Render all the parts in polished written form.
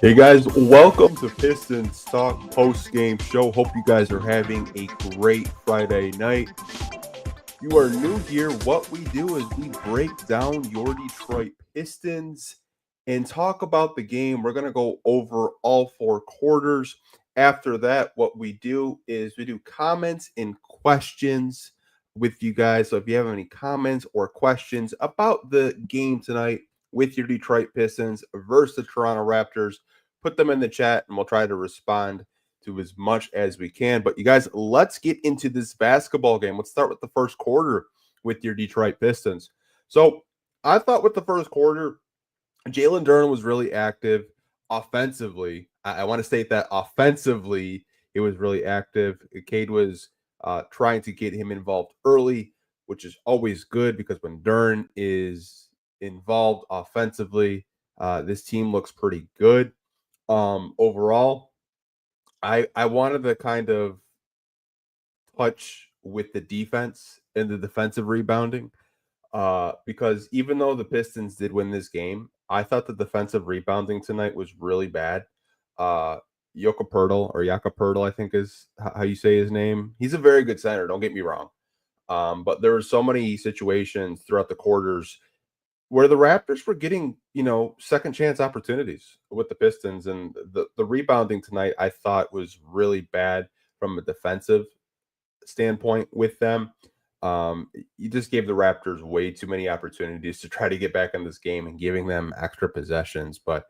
Hey guys, welcome to Pistons Talk Post-Game Show. Hope you guys are having a great Friday night. You are new here. What we do is we break down your Detroit Pistons and talk about the game. We're going to go over all four quarters. After that, what we do is we do comments and questions with you guys. So if you have any comments or questions about the game tonight with your Detroit Pistons versus the Toronto Raptors, put them in the chat and we'll try to respond to as much as we can. But you guys, let's get into this basketball game. Let's start with the first quarter with your Detroit Pistons. So I thought with the first quarter, Jalen Duren was really active offensively. I want to state that offensively, it was really active. Cade was trying to get him involved early, which is always good because when Duren is involved offensively, this team looks pretty good. Overall, I wanted to kind of touch with the defense and the defensive rebounding because even though the Pistons did win this game, I thought the defensive rebounding tonight was really bad. Uh, Yaka Pirtle, I think is how you say his name. He's a very good center. Don't get me wrong. But there were so many situations throughout the quarters where the Raptors were getting, second chance opportunities with the Pistons. And the rebounding tonight, I thought was really bad from a defensive standpoint with them. You just gave the Raptors way too many opportunities to try to get back in this game and giving them extra possessions. But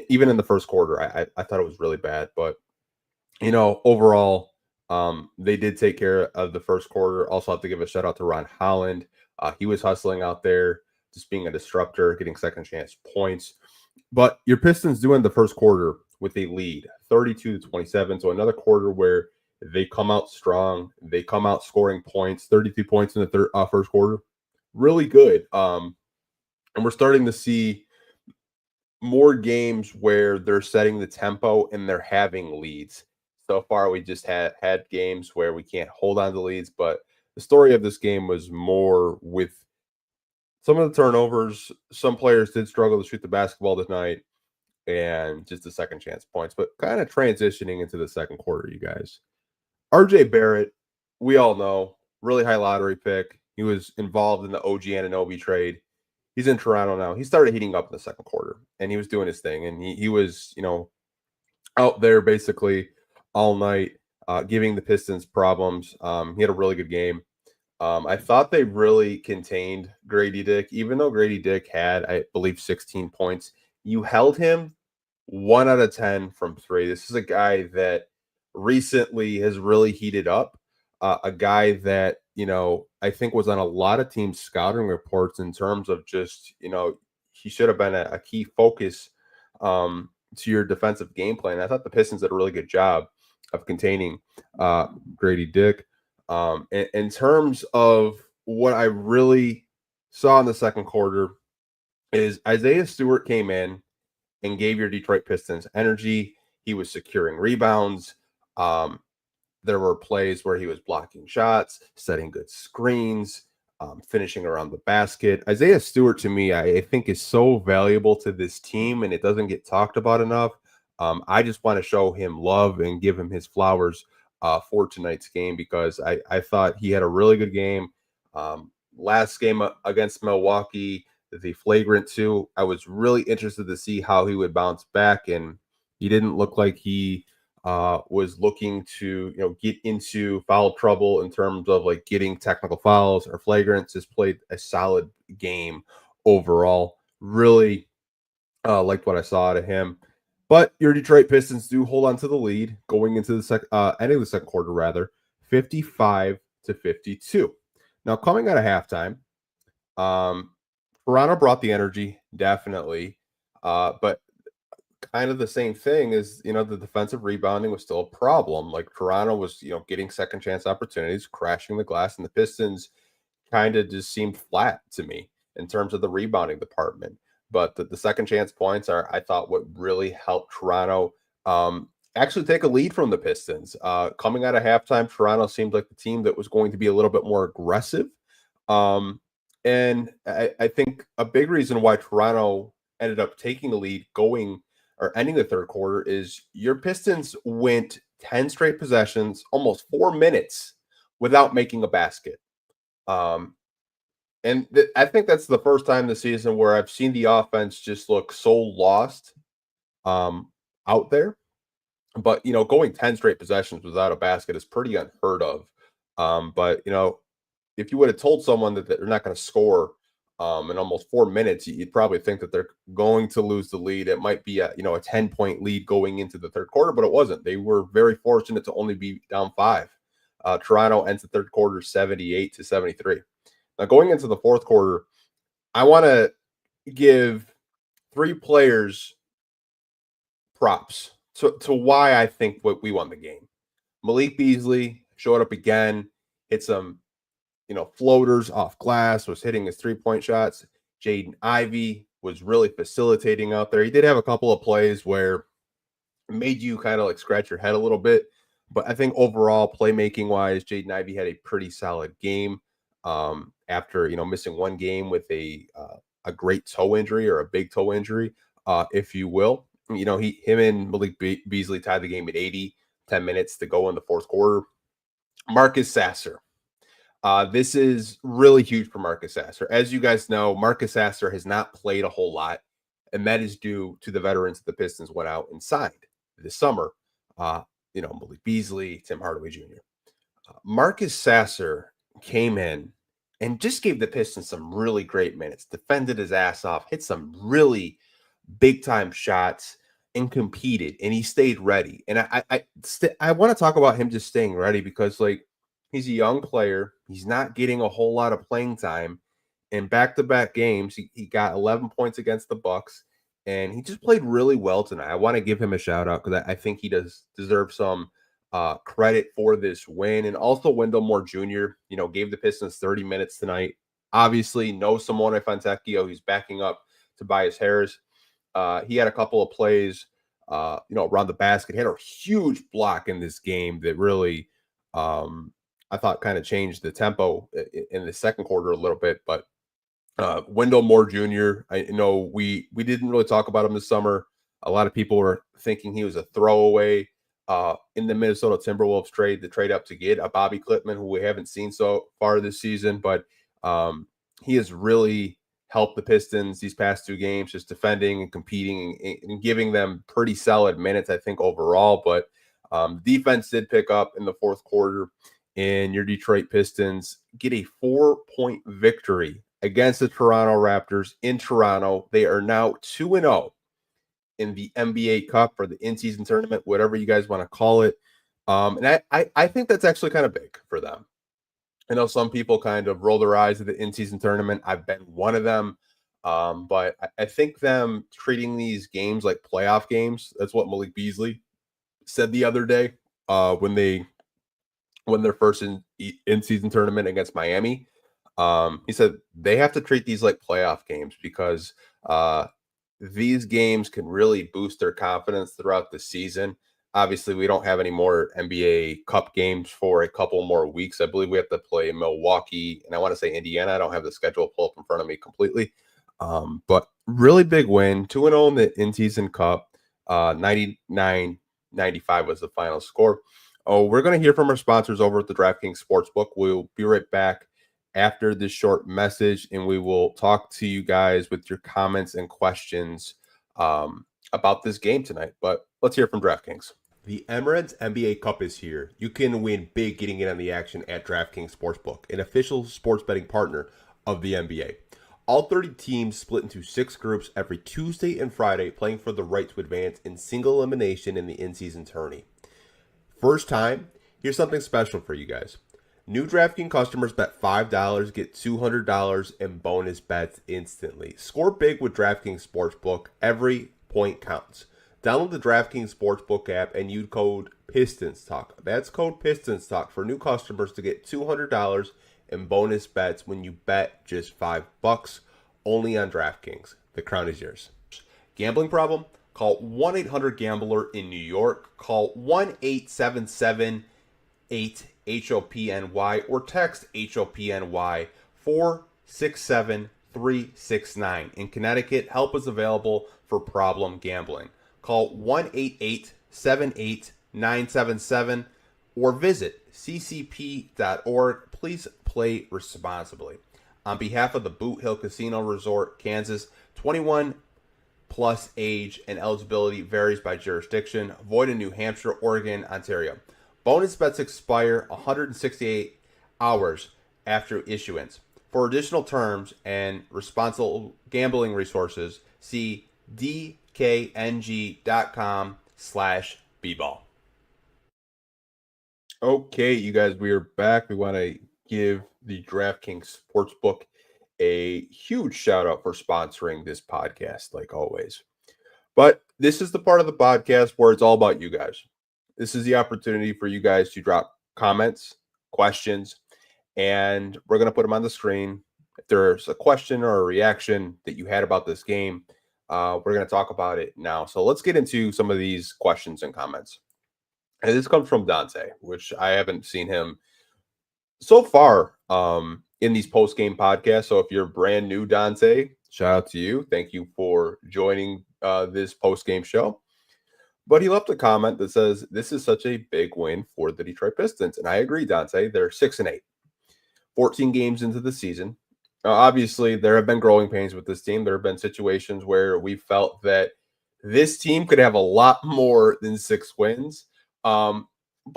even in the first quarter, I thought it was really bad. But, overall, they did take care of the first quarter. Also have to give a shout out to Ron Holland. He was hustling out there, just being a disruptor, getting second chance points. But your Pistons do end the first quarter with a lead, 32-27. So another quarter where they come out strong. They come out scoring points, 32 points in the first quarter. Really good. And we're starting to see more games where they're setting the tempo and they're having leads. So far, we just had games where we can't hold on to leads, but the story of this game was more with some of the turnovers. Some players did struggle to shoot the basketball tonight and just the second chance points, but kind of transitioning into the second quarter, you guys. RJ Barrett, we all know, really high lottery pick. He was involved in the OG Anunoby trade. He's in Toronto now. He started heating up in the second quarter and he was doing his thing. And he was, out there basically all night, giving the Pistons problems. He had a really good game. I thought they really contained Grady Dick, even though Grady Dick had, I believe, 16 points. You held him 1 out of 10 from three. This is a guy that recently has really heated up. A guy that, I think was on a lot of teams' scouting reports in terms of just, he should have been a key focus to your defensive game plan. I thought the Pistons did a really good job of containing Grady Dick. In terms of what I really saw in the second quarter is Isaiah Stewart came in and gave your Detroit Pistons energy. He was securing rebounds. There were plays where he was blocking shots, setting good screens, finishing around the basket. Isaiah Stewart, to me, I think is so valuable to this team, and it doesn't get talked about enough. I just want to show him love and give him his flowers for tonight's game because I thought he had a really good game. Last game against Milwaukee, the flagrant two, I was really interested to see how he would bounce back, and he didn't look like he was looking to get into foul trouble in terms of like getting technical fouls or flagrants. Just played a solid game overall. Really liked what I saw out of him. But your Detroit Pistons do hold on to the lead going into the ending the second quarter, rather 55-52. Now coming out of halftime, Toronto brought the energy definitely, but kind of the same thing is, the defensive rebounding was still a problem. Like Toronto was, getting second chance opportunities, crashing the glass, and the Pistons kind of just seemed flat to me in terms of the rebounding department. But the second chance points are, I thought, what really helped Toronto actually take a lead from the Pistons. Coming out of halftime, Toronto seemed like the team that was going to be a little bit more aggressive. And I think a big reason why Toronto ended up taking the lead going or ending the third quarter is your Pistons went 10 straight possessions, almost 4 minutes without making a basket. Um, and I think that's the first time this season where I've seen the offense just look so lost um, out there. But going 10 straight possessions without a basket is pretty unheard of. But if you would have told someone that they're not going to score in almost 4 minutes, you'd probably think that they're going to lose the lead. It might be a 10-point lead going into the third quarter, but it wasn't. They were very fortunate to only be down 5. Toronto ends the third quarter 78-73. Now going into the fourth quarter, I want to give 3 players props to why I think we won the game. Malik Beasley showed up again, hit some floaters off glass, was hitting his 3-point shots. Jaden Ivey was really facilitating out there. He did have a couple of plays where it made you kind of like scratch your head a little bit. But I think overall, playmaking wise, Jaden Ivey had a pretty solid game. After missing one game with a great toe injury or a big toe injury, if you will. Him and Malik Beasley tied the game at 80, 10 minutes to go in the fourth quarter. Marcus Sasser. This is really huge for Marcus Sasser. As you guys know, Marcus Sasser has not played a whole lot, and that is due to the veterans the Pistons went out and signed this summer. Malik Beasley, Tim Hardaway Jr. Marcus Sasser came in and just gave the Pistons some really great minutes, defended his ass off, hit some really big-time shots, and competed, and he stayed ready. And I want to talk about him just staying ready because, he's a young player. He's not getting a whole lot of playing time. In back-to-back games, he got 11 points against the Bucks, and he just played really well tonight. I want to give him a shout-out because I think he does deserve some credit for this win. And also Wendell Moore Jr., gave the Pistons 30 minutes tonight. Obviously, no Simone Fontecchio. He's backing up Tobias Harris. He had a couple of plays, around the basket. He had a huge block in this game that really, I thought kind of changed the tempo in the second quarter a little bit. But Wendell Moore Jr., I know we didn't really talk about him this summer. A lot of people were thinking he was a throwaway in the Minnesota Timberwolves trade, the trade up to get a Bobby Clipman, who we haven't seen so far this season. But he has really helped the Pistons these past 2 games, just defending and competing and giving them pretty solid minutes, I think, overall. But defense did pick up in the fourth quarter, and your Detroit Pistons get a 4-point victory against the Toronto Raptors in Toronto. They are now 2-0 in the NBA Cup or the in-season tournament, whatever you guys want to call it. And I think that's actually kind of big for them. I know some people kind of roll their eyes at the in-season tournament. I've been one of them. But I think them treating these games like playoff games, that's what Malik Beasley said the other day when they won their first in-season tournament against Miami. He said they have to treat these like playoff games because these games can really boost their confidence throughout the season. Obviously, we don't have any more NBA Cup games for a couple more weeks. I believe we have to play Milwaukee, and I want to say Indiana. I don't have the schedule pulled up in front of me completely. But really big win, 2-0 in the in-season Cup. 99-95 was the final score. Oh, we're going to hear from our sponsors over at the DraftKings Sportsbook. We'll be right back after this short message, and we will talk to you guys with your comments and questions about this game tonight. But let's hear from DraftKings. The Emirates NBA Cup is here. You can win big getting in on the action at DraftKings Sportsbook, an official sports betting partner of the NBA. All 30 teams split into 6 groups every Tuesday and Friday, playing for the right to advance in single elimination in the in-season tourney. First time, here's something special for you guys. New DraftKings customers bet $5, get $200 in bonus bets instantly. Score big with DraftKings Sportsbook. Every point counts. Download the DraftKings Sportsbook app and use code PistonsTalk. That's code PistonsTalk for new customers to get $200 in bonus bets when you bet just $5 only on DraftKings. The crown is yours. Gambling problem? Call 1-800-GAMBLER in New York. Call 1-877-8-HOPNY or text HOPNY 467-369. In Connecticut, help is available for problem gambling. Call 1-888-78-977 or visit ccp.org. Please play responsibly. On behalf of the Boot Hill Casino Resort, Kansas, 21 plus age and eligibility varies by jurisdiction. Void in New Hampshire, Oregon, Ontario. Bonus bets expire 168 hours after issuance. For additional terms and responsible gambling resources, see dkng.com/bball. Okay, you guys, we are back. We want to give the DraftKings Sportsbook a huge shout out for sponsoring this podcast, like always. But this is the part of the podcast where it's all about you guys. This is the opportunity for you guys to drop comments, questions, and we're going to put them on the screen. If there's a question or a reaction that you had about this game, we're going to talk about it now. So let's get into some of these questions and comments. And this comes from Dante, which I haven't seen him so far in these post-game podcasts. So if you're brand new, Dante, shout out to you. Thank you for joining this post-game show. But he left a comment that says, this is such a big win for the Detroit Pistons. And I agree, Dante. They're 6-8, 14 games into the season. Obviously, there have been growing pains with this team. There have been situations where we felt that this team could have a lot more than 6 wins. But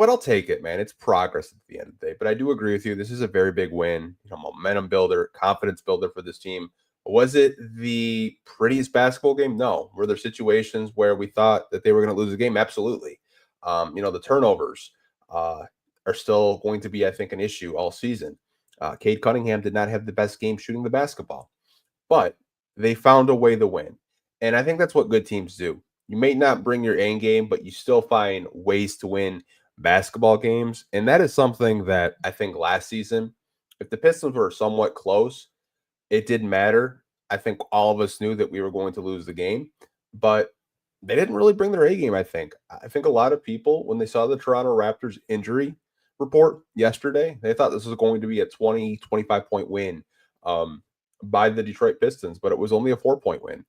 I'll take it, man. It's progress at the end of the day. But I do agree with you. This is a very big win, momentum builder, confidence builder for this team. Was it the prettiest basketball game? No. Were there situations where we thought that they were going to lose the game? Absolutely. The turnovers are still going to be, I think, an issue all season. Cade Cunningham did not have the best game shooting the basketball, but they found a way to win. And I think that's what good teams do. You may not bring your A game, but you still find ways to win basketball games. And that is something that I think last season, if the Pistons were somewhat close, it didn't matter. I think all of us knew that we were going to lose the game, but they didn't really bring their A game, I think. I think a lot of people, when they saw the Toronto Raptors injury report yesterday, they thought this was going to be a 20, 25-point win by the Detroit Pistons, but it was only a 4-point win.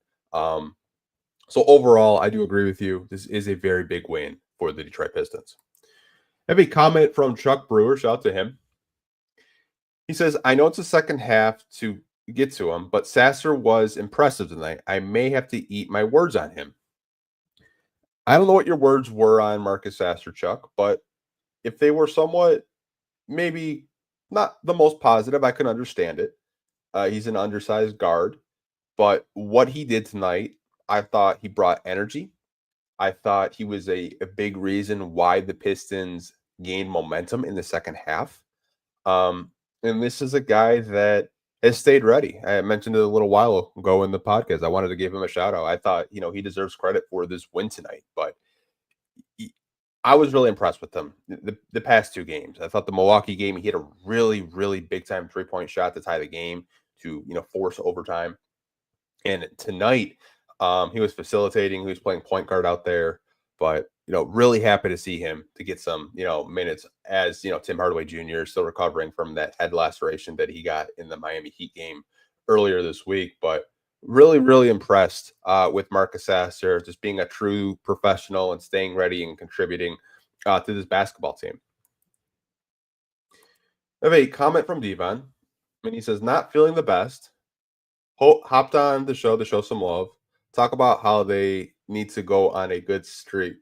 So overall, I do agree with you. This is a very big win for the Detroit Pistons. I have a comment from Chuck Brewer. Shout out to him. He says, I know it's the second half to get to him, but Sasser was impressive tonight. I may have to eat my words on him. I don't know what your words were on Marcus Sasser, Chuck, but if they were somewhat, maybe not the most positive, I can understand it. He's an undersized guard, but what he did tonight, I thought he brought energy. I thought he was a big reason why the Pistons gained momentum in the second half. And this is a guy that has stayed ready. I mentioned it a little while ago in the podcast. I wanted to give him a shout out. I thought, he deserves credit for this win tonight, but I was really impressed with him the past 2 games. I thought the Milwaukee game, he hit a really, really big time 3-point shot to tie the game to, force overtime. And tonight, he was facilitating. He was playing point guard out there, but really happy to see him to get some minutes as Tim Hardaway Jr. is still recovering from that head laceration that he got in the Miami Heat game earlier this week. But really, really impressed with Marcus Sasser just being a true professional and staying ready and contributing to this basketball team. I have a comment from Devon, and he says, not feeling the best. Hopped on the show to show some love. Talk about how they need to go on a good streak.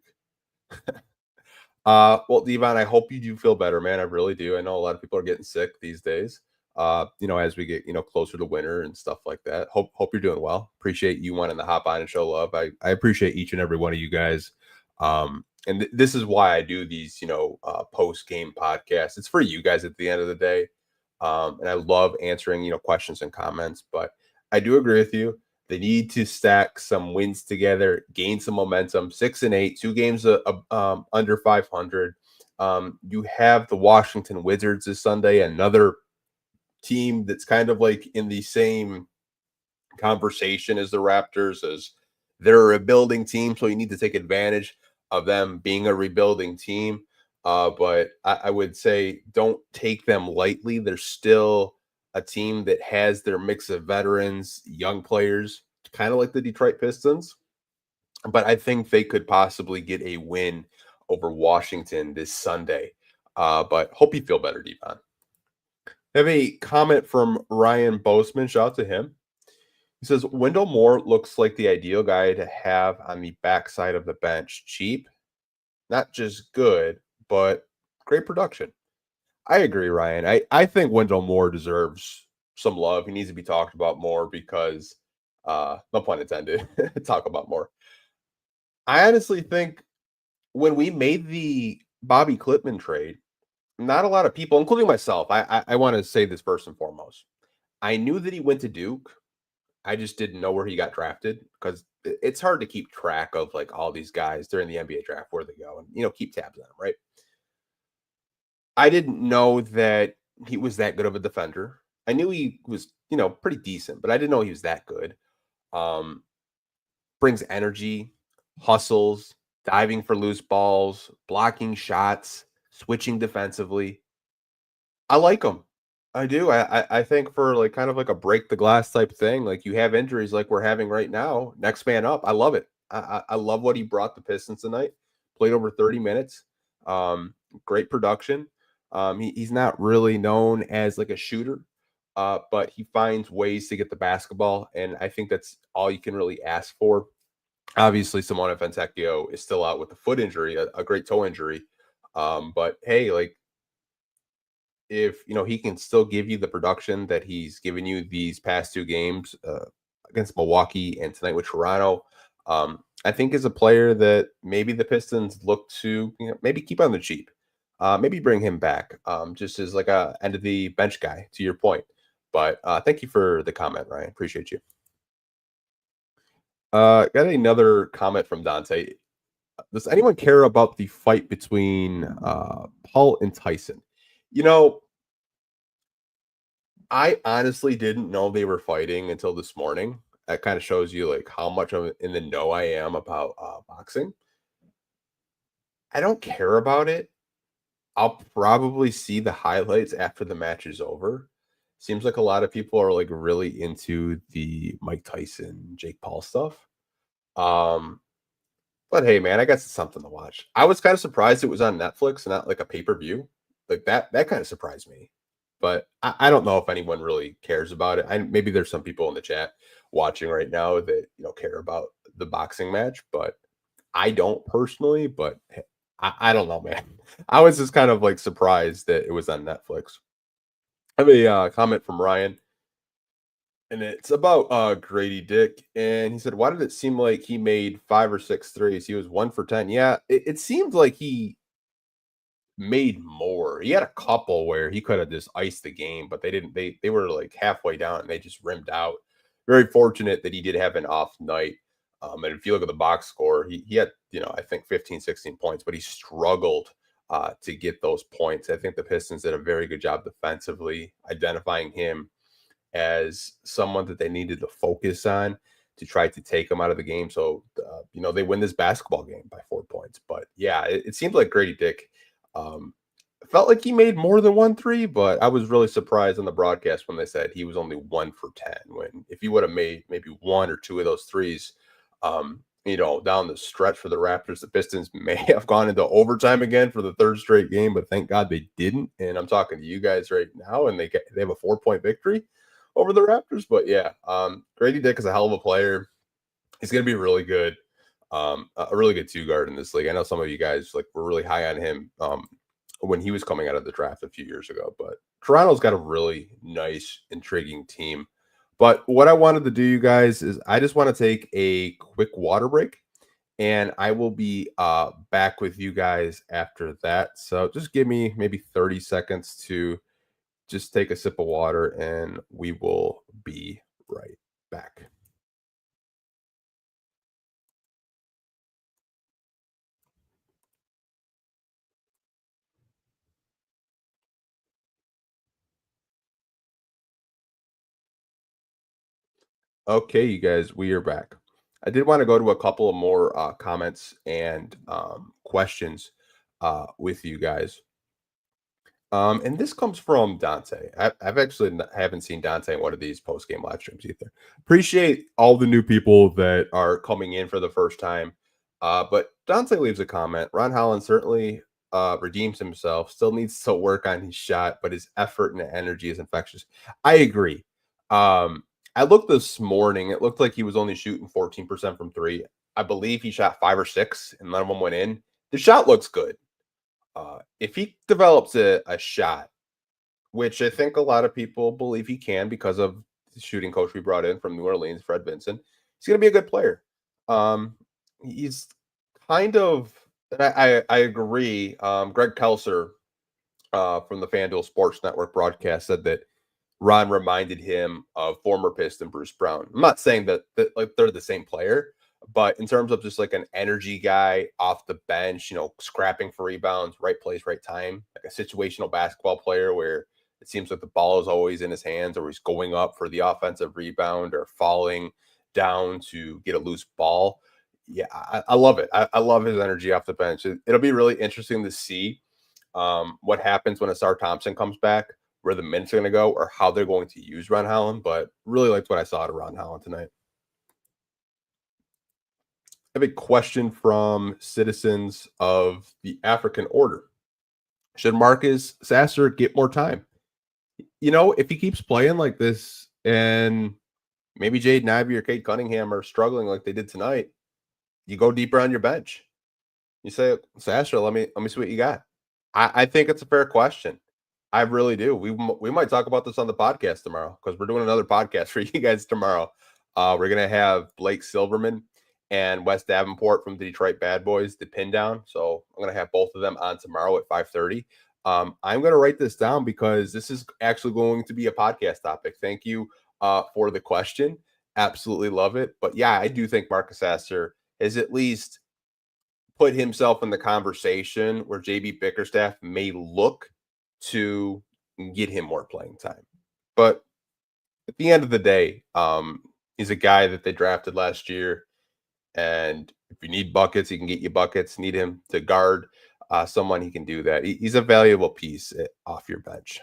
Well, Devon, I hope you do feel better, man. I really do. I know a lot of people are getting sick these days. As we get, closer to winter and stuff like that. Hope you're doing well. Appreciate you wanting to hop on and show love. I appreciate each and every one of you guys. And this is why I do these, post-game podcasts. It's for you guys at the end of the day. And I love answering, questions and comments, but I do agree with you. They need to stack some wins together, gain some momentum. 6-8, 2 games under 500. You have the Washington Wizards this Sunday, another team that's kind of like in the same conversation as the Raptors, as they're a rebuilding team. So you need to take advantage of them being a rebuilding team. But I would say don't take them lightly. They're still a team that has their mix of veterans, young players, kind of like the Detroit Pistons. but I think they could possibly get a win over Washington this Sunday. But hope you feel better, Devon. Have a comment from Ryan Boseman. Shout out to him. He says Wendell Moore looks like the ideal guy to have on the backside of the bench. Cheap, not just good, but great production. I agree, Ryan. I think Wendell Moore deserves some love. He needs to be talked about more because no pun intended, talk about more. I honestly think when we made the Bobby Clipman trade, not a lot of people, including myself, I want to say this first and foremost. I knew that he went to Duke. I just didn't know where he got drafted because it's hard to keep track of like all these guys during the NBA draft where they go and keep tabs on them, right? I didn't know that he was that good of a defender. I knew he was, pretty decent, but I didn't know he was that good. Um, Brings energy, hustles, diving for loose balls, blocking shots, switching defensively. I like him. I do. I think for like kind of like a break the glass type thing, like you have injuries like we're having right now. Next man up. I love it. I love what he brought the Pistons tonight. Played over 30 minutes. Great production. He's not really known as like a shooter, but he finds ways to get the basketball, and I think that's all you can really ask for. Obviously, Simone Fontecchio is still out with a foot injury, a great toe injury. But hey, like if he can still give you the production that he's given you these past two games against Milwaukee and tonight with Toronto, I think is a player that maybe the Pistons look to maybe keep on the cheap, maybe bring him back just as like a end of the bench guy. To your point, but thank you for the comment, Ryan. Appreciate you. Got another comment from Dante. Does anyone care about the fight between Paul and Tyson? You know, I honestly didn't know they were fighting until this morning. That kind of shows you like how much of in the know I am about boxing. I don't care about it. I'll probably see the highlights after the match is over. Seems like a lot of people are like really into the Mike Tyson, Jake Paul stuff. Um, but hey, man, I guess it's something to watch. I was kind of surprised it was on Netflix and not like a pay per view. Like that kind of surprised me. But I don't know if anyone really cares about it. Maybe there's some people in the chat watching right now that care about the boxing match, but I don't personally. But I don't know, man. I was just kind of like surprised that it was on Netflix. I have a comment from Ryan, and it's about Grady Dick, and he said, "Why did it seem like he made five or six threes? He was 1 for 10." Yeah, it seemed like he made more. He had a couple where he could have just iced the game, but they didn't. They were like halfway down and they just rimmed out. Very fortunate that he did have an off night. And if you look at the box score, he had, I think 15, 16 points, but he struggled to get those points. I think the Pistons did a very good job defensively identifying him as someone that they needed to focus on to try to take him out of the game. So, they win this basketball game by 4 points. But yeah, it seemed like Grady Dick um, felt like he made more than 1 3, but I was really surprised on the broadcast when they said he was only 1 for 10. When if he would have made maybe one or two of those threes, down the stretch for the Raptors, the Pistons may have gone into overtime again for the third straight game, but thank God they didn't. And I'm talking to you guys right now, and they have a 4 point victory over the Raptors. But yeah, Grady Dick is a hell of a player. He's going to be really good. A really good two guard in this league. I know some of you guys like were really high on him when he was coming out of the draft a few years ago, but Toronto's got a really nice, intriguing team. But what I wanted to do, you guys, is I just want to take a quick water break, and I will be back with you guys after that. So just give me maybe 30 seconds to just take a sip of water, and we will be right back. Okay, you guys, we are back. I did want to go to a couple of more comments and questions with you guys. And this comes from Dante. I've actually haven't seen Dante in one of these post game live streams either. Appreciate all the new people that are coming in for the first time. But Dante leaves a comment. Ron Holland certainly redeems himself. Still needs to work on his shot, but his effort and energy is infectious. I agree. Um, I looked this morning. It looked like he was only shooting 14% from three. I believe he shot five or six, and none of them went in. The shot looks good. If he develops a shot, which I think a lot of people believe he can because of the shooting coach we brought in from New Orleans, Fred Vinson, he's going to be a good player. He's kind of, and I agree. Greg Kelser from the FanDuel Sports Network broadcast said that Ron reminded him of former Piston Bruce Brown. I'm not saying that like they're the same player, but in terms of just like an energy guy off the bench, scrapping for rebounds, right place, right time, like a situational basketball player where it seems like the ball is always in his hands or he's going up for the offensive rebound or falling down to get a loose ball. Yeah, I love it. I love his energy off the bench. It'll be really interesting to see what happens when Asar Thompson comes back, where the minutes are going to go, or how they're going to use Ron Holland. But really liked what I saw to Ron Holland tonight. I have a question from citizens of the African Order. Should Marcus Sasser get more time? If he keeps playing like this and maybe Jaden Ivey or Kate Cunningham are struggling like they did tonight, you go deeper on your bench. You say, Sasser, let me see what you got. I think it's a fair question. I really do. We might talk about this on the podcast tomorrow because we're doing another podcast for you guys tomorrow. We're gonna have Blake Silverman and Wes Davenport from the Detroit Bad Boys, the pin down. So I'm gonna have both of them on tomorrow at 5:30. I'm gonna write this down because this is actually going to be a podcast topic. Thank you for the question. Absolutely love it. But yeah, I do think Marcus Sasser is at least put himself in the conversation where JB Bickerstaff may look to get him more playing time. But at the end of the day, he's a guy that they drafted last year. And if you need buckets, he can get you buckets. Need him to guard someone, he can do that. He's a valuable piece off your bench.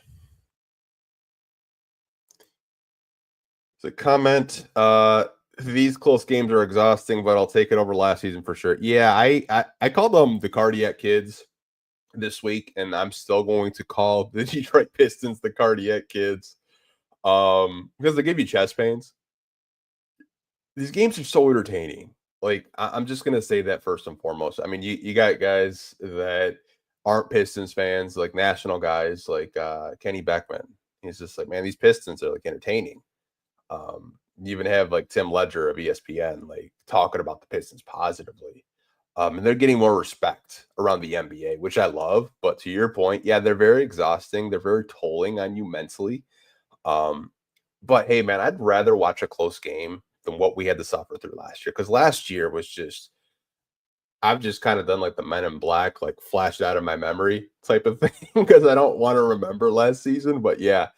So comment, these close games are exhausting, but I'll take it over last season for sure. Yeah, I called them the cardiac kids this week, and I'm still going to call the Detroit Pistons the cardiac kids. Because they give you chest pains. These games are so entertaining. Like, I'm just gonna say that first and foremost. I mean, you got guys that aren't Pistons fans, like national guys, like Kenny Beckman. He's just like, man, these Pistons are like entertaining. You even have like Tim Ledger of ESPN like talking about the Pistons positively. And they're getting more respect around the NBA, which I love. But to your point, yeah, they're very exhausting. They're very tolling on you mentally. Um, but hey, man, I'd rather watch a close game than what we had to suffer through last year. Because last year was just, I've just kind of done like the Men in Black, like flashed out of my memory type of thing because I don't want to remember last season. But yeah,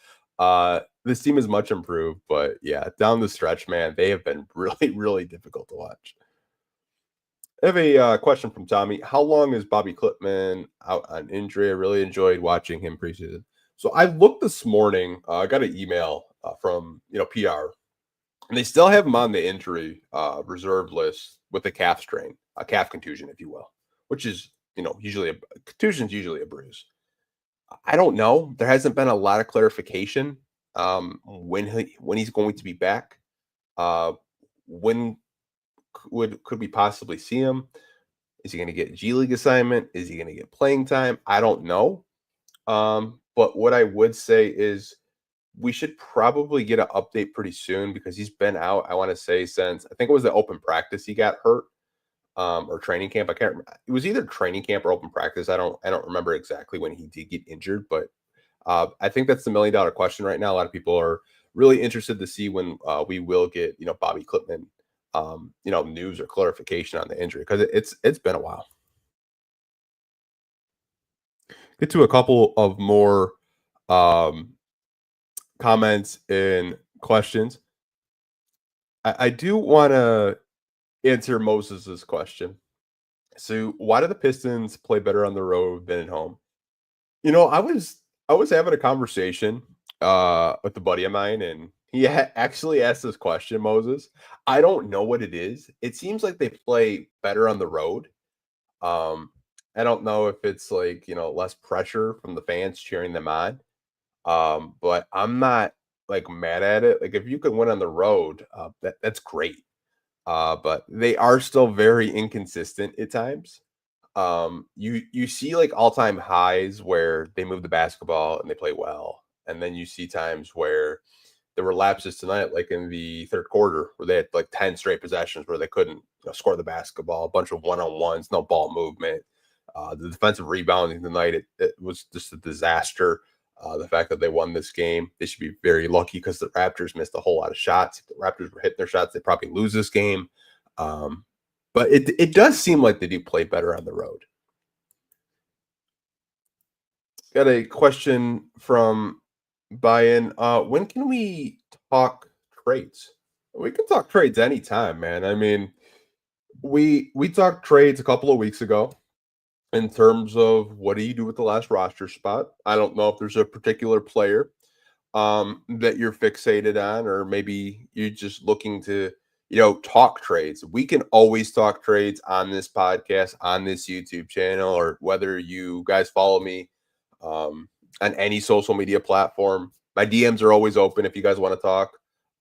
this team is much improved. But yeah, down the stretch, man, they have been really, really difficult to watch. I have a question from Tommy. How long is Bobby Clipman out on injury? I really enjoyed watching him preseason. So I looked this morning. I got an email from PR, and they still have him on the injury reserve list with a calf strain, a calf contusion, if you will, which is usually a contusion is usually a bruise. I don't know. There hasn't been a lot of clarification when he's going to be back. When could we possibly see him? Is he going to get a G League assignment? Is he going to get playing time? I don't know. But what I would say is we should probably get an update pretty soon because he's been out, I want to say, since I think it was the open practice he got hurt, or training camp. I can't remember. It was either training camp or open practice. I don't remember exactly when he did get injured, but I think that's the $1 million question right now. A lot of people are really interested to see when we will get Bobby Clipman news or clarification on the injury because it's been a while. Get to a couple of more um, comments and questions. I do want to answer Moses's question. So, why do the Pistons play better on the road than at home? I was I was having a conversation with a buddy of mine, and he actually asked this question, Moses. I don't know what it is. It seems like they play better on the road. Um, I don't know if it's like, less pressure from the fans cheering them on. But I'm not like mad at it. Like if you can win on the road, that's great. But they are still very inconsistent at times. You see like all-time highs where they move the basketball and they play well. And then you see times where there were lapses tonight, like in the third quarter, where they had like 10 straight possessions where they couldn't score the basketball, a bunch of one-on-ones, no ball movement. The defensive rebounding tonight, it was just a disaster. The fact that they won this game, they should be very lucky because the Raptors missed a whole lot of shots. If the Raptors were hitting their shots, they probably lose this game. Um, but it does seem like they do play better on the road. Got a question from Bayan. When can we talk trades? We can talk trades anytime, man. I mean, we talked trades a couple of weeks ago in terms of what do you do with the last roster spot. I don't know if there's a particular player that you're fixated on, or maybe you're just looking to, talk trades. We can always talk trades on this podcast, on this YouTube channel, or whether you guys follow me on any social media platform. My DMs are always open if you guys want to talk,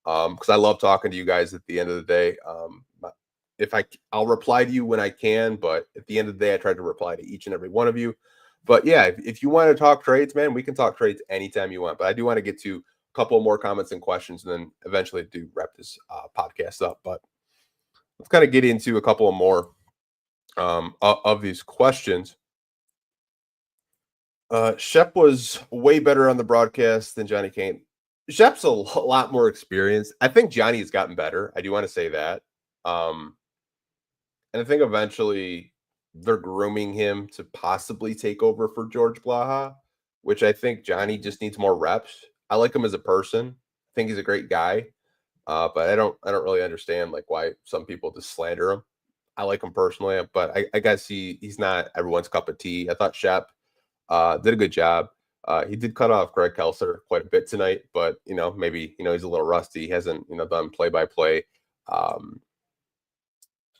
because I love talking to you guys at the end of the day. If I'll reply to you when I can, but at the end of the day, I try to reply to each and every one of you. But yeah, if you want to talk trades, man, we can talk trades anytime you want. But I do want to get to a couple more comments and questions, and then eventually do wrap this podcast up. But let's kind of get into a couple of more of these questions. Shep was way better on the broadcast than Johnny Kane. Shep's a lot more experienced. I think Johnny has gotten better. I do want to say that. Um, and I think eventually they're grooming him to possibly take over for George Blaha, which I think Johnny just needs more reps. I like him as a person. I think he's a great guy. But I don't really understand like why some people just slander him. I like him personally, but I guess he's not everyone's cup of tea. I thought Shep did a good job. He did cut off Greg Kelser quite a bit tonight, but maybe he's a little rusty. He hasn't done play by play.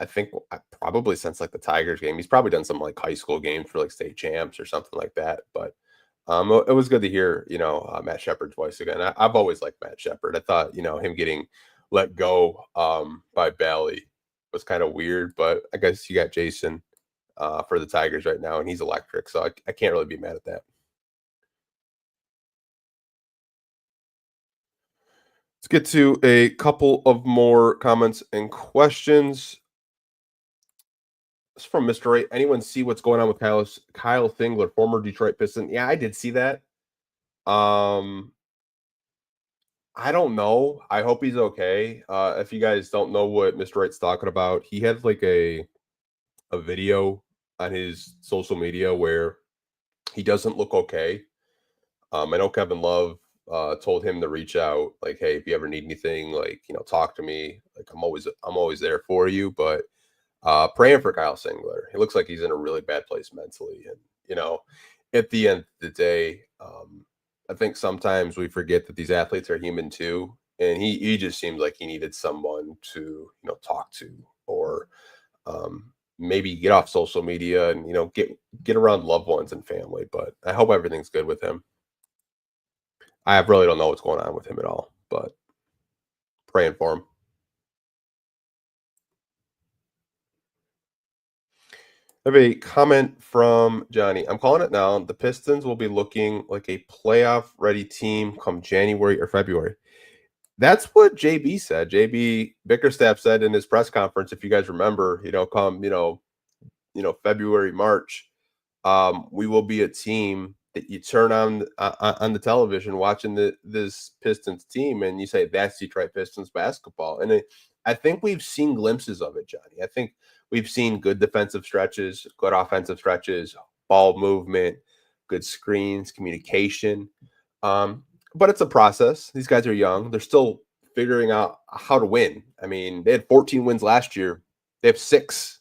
I think probably since like the Tigers game, he's probably done some like high school games for like state champs or something like that. But it was good to hear Matt Shepard's voice again. I've always liked Matt Shepard. I thought him getting let go by Bally was kind of weird, but I guess you got Jason for the Tigers right now, and he's electric, so I can't really be mad at that. Let's get to a couple of more comments and questions. It's from Mr. Ray. Anyone see what's going on with Kyle Thingler, former Detroit Piston? Yeah, I did see that. Um, I don't know. I hope he's okay. If you guys don't know what Mr. Wright's talking about, he had like a video on his social media where he doesn't look okay. I know Kevin Love told him to reach out, like, hey, if you ever need anything, like, talk to me. Like, I'm always there for you. But praying for Kyle Singler. He looks like he's in a really bad place mentally. And, at the end of the day, I think sometimes we forget that these athletes are human too. And he just seems like he needed someone to, talk to, or maybe get off social media and, get around loved ones and family. But I hope everything's good with him. I really don't know what's going on with him at all, but praying for him. I have a comment from Johnny. I'm calling it now. The Pistons will be looking like a playoff ready team come January or February. That's what JB said. JB Bickerstaff said in his press conference, if you guys remember, come, February, March, we will be a team that you turn on the television watching this Pistons team, and you say that's Detroit Pistons basketball. And I think we've seen glimpses of it, Johnny. I think we've seen good defensive stretches, good offensive stretches, ball movement, good screens, communication. But it's a process. These guys are young. They're still figuring out how to win. I mean, they had 14 wins last year. They have 6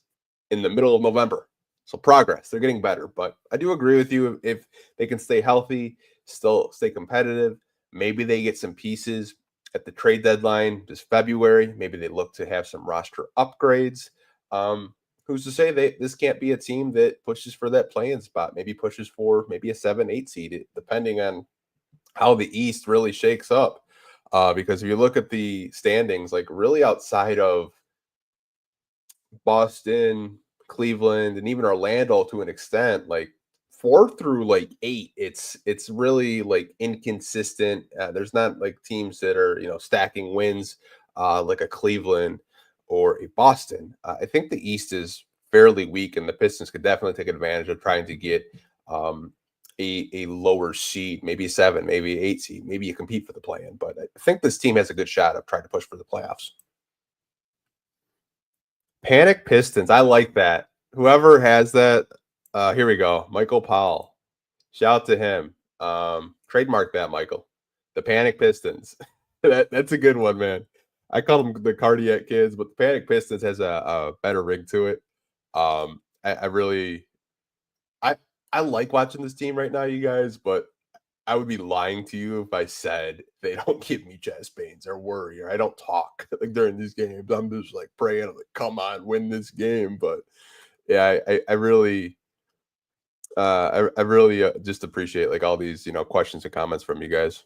in the middle of November. So progress. They're getting better. But I do agree with you. If they can stay healthy, still stay competitive. Maybe they get some pieces at the trade deadline this February. Maybe they look to have some roster upgrades. Who's to say this can't be a team that pushes for that play-in spot? Maybe pushes for maybe a 7-8 seed, depending on how the East really shakes up. Because if you look at the standings, like really outside of Boston, Cleveland, and even Orlando to an extent, like 4 through like 8, it's really like inconsistent. There's not like teams that are, stacking wins like a Cleveland or a Boston. I think the East is fairly weak, and the Pistons could definitely take advantage of trying to get um, a lower seed, maybe 7, maybe 8 seed. Maybe you compete for the play-in, but I think this team has a good shot of trying to push for the playoffs. Panic Pistons. I like that. Whoever has that, here we go. Michael Powell. Shout out to him. Trademark that, Michael. The Panic Pistons. That's a good one, man. I call them the Cardiac Kids, but the Panic Pistons has a better ring to it. I really, I I like watching this team right now, you guys, but I would be lying to you if I said they don't give me chest pains or worry or I don't talk like during these games. I'm just like praying, I'm like, come on, win this game. But yeah, I really, I really just appreciate like all these, questions and comments from you guys.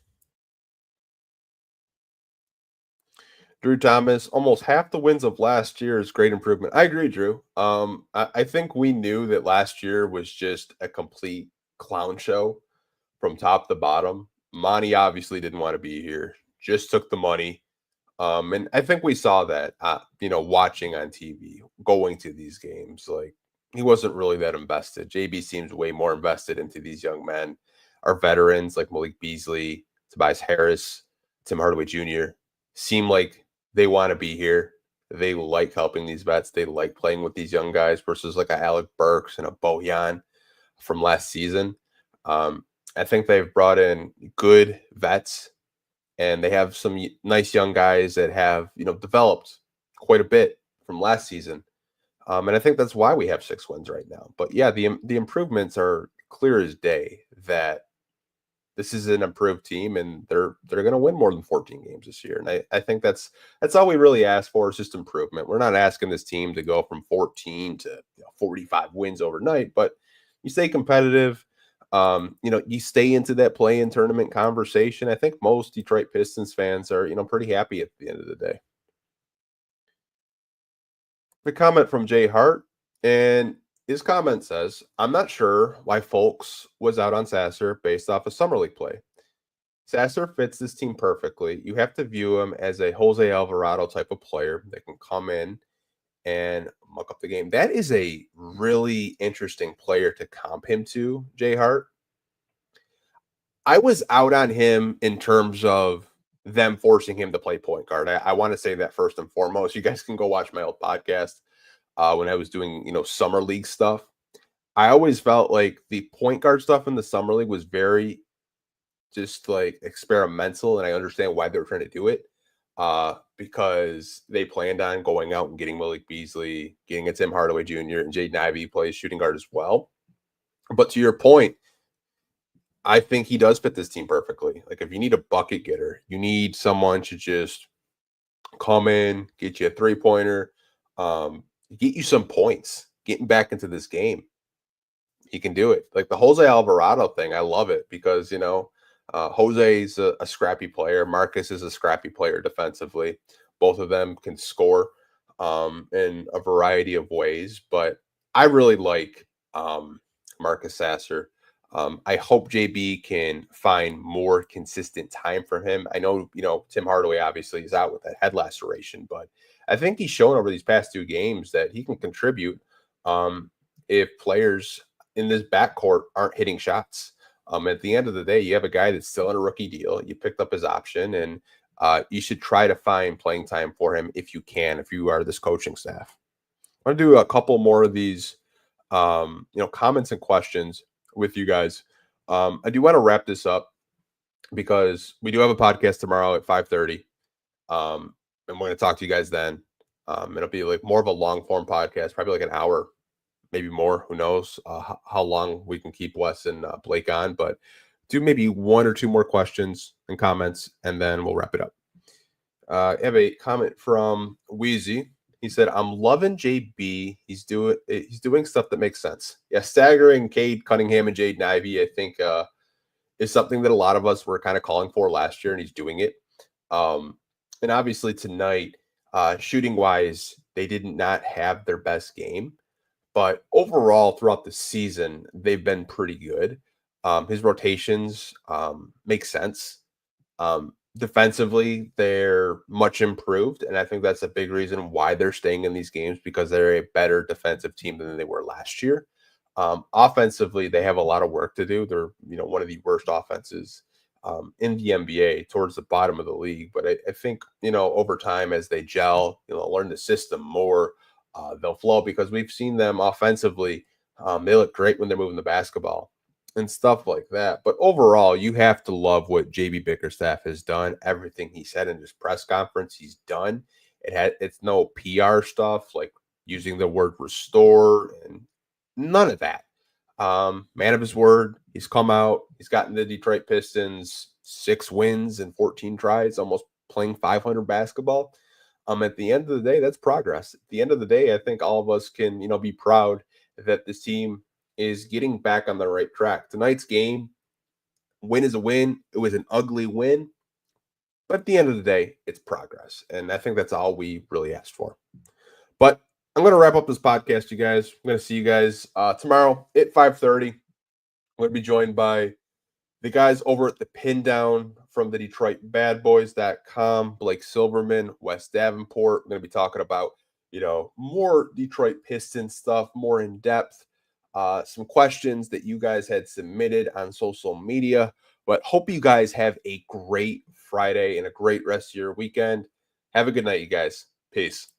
Drew Thomas, almost half the wins of last year is great improvement. I agree, Drew. I think we knew that last year was just a complete clown show from top to bottom. Monty obviously didn't want to be here, just took the money. And I think we saw that, watching on TV, going to these games. Like, he wasn't really that invested. JB seems way more invested into these young men. Our veterans like Malik Beasley, Tobias Harris, Tim Hardaway Jr. seem like they want to be here. They like helping these vets. They like playing with these young guys versus like a Alec Burks and a Bojan from last season. Um, I think they've brought in good vets, and they have some nice young guys that have developed quite a bit from last season. And I think that's why we have 6 wins right now. But yeah, the improvements are clear as day that this is an improved team, and they're going to win more than 14 games this year. And I think that's all we really ask for is just improvement. We're not asking this team to go from 14 to 45 wins overnight, but you stay competitive. You stay into that play-in tournament conversation. I think most Detroit Pistons fans are, pretty happy at the end of the day. The comment from Jay Hart, and his comment says, I'm not sure why Folks was out on Sasser based off of Summer League play. Sasser fits this team perfectly. You have to view him as a Jose Alvarado type of player that can come in and muck up the game. That is a really interesting player to comp him to, Jay Hart. I was out on him in terms of them forcing him to play point guard. I want to say that first and foremost. You guys can go watch my old podcast when I was doing, summer league stuff. I always felt like the point guard stuff in the summer league was very just like experimental, and I understand why they were trying to do it. Because they planned on going out and getting Malik Beasley, getting a Tim Hardaway Jr., and Jaden Ivey plays shooting guard as well. But to your point, I think he does fit this team perfectly. Like, if you need a bucket getter, you need someone to just come in, get you a 3-pointer, get you some points, getting back into this game. He can do it. Like the Jose Alvarado thing, I love it because, Jose is a scrappy player. Marcus is a scrappy player defensively. Both of them can score in a variety of ways, but I really like Marcus Sasser. I hope JB can find more consistent time for him. I know, Tim Hardaway obviously is out with that head laceration, but I think he's shown over these past 2 games that he can contribute if players in this backcourt aren't hitting shots. At the end of the day, you have a guy that's still on a rookie deal. You picked up his option, and you should try to find playing time for him if you can, if you are this coaching staff. I'm going to do a couple more of these, comments and questions with you guys. I do want to wrap this up because we do have a podcast tomorrow at 5:30. And we're going to talk to you guys then. It'll be like more of a long form podcast, probably like an hour, maybe more. Who knows how long we can keep Wes and Blake on, but do maybe one or two more questions and comments, and then we'll wrap it up. I have a comment from Wheezy. He said, "I'm loving JB. He's doing stuff that makes sense. Yeah, staggering Cade Cunningham and Jaden Ivey. I think is something that a lot of us were kind of calling for last year, and he's doing it. Um, and obviously tonight, shooting wise, they did not have their best game, but overall throughout the season, they've been pretty good. His rotations make sense. Defensively, they're much improved, and I think that's a big reason why they're staying in these games because they're a better defensive team than they were last year. Offensively, they have a lot of work to do. They're one of the worst offenses in the NBA, towards the bottom of the league. But I think over time as they gel, learn the system more, they'll flow because we've seen them offensively. They look great when they're moving the basketball and stuff like that. But overall, you have to love what JB Bickerstaff has done. Everything he said in his press conference, he's done. It's no PR stuff like using the word restore and none of that. Man of his word. He's come out. He's gotten the Detroit Pistons 6 wins and 14 tries, almost playing 500 basketball. At the end of the day, that's progress. At the end of the day, I think all of us can, be proud that this team is getting back on the right track. Tonight's game, win is a win. It was an ugly win, but at the end of the day, it's progress. And I think that's all we really asked for. But I'm going to wrap up this podcast, you guys. I'm going to see you guys tomorrow at 5:30. I'm going to be joined by the guys over at the Pin Down from the Detroit BadBoys.com, Blake Silverman, Wes Davenport. I'm going to be talking about, more Detroit Pistons stuff, more in depth, some questions that you guys had submitted on social media. But hope you guys have a great Friday and a great rest of your weekend. Have a good night, you guys. Peace.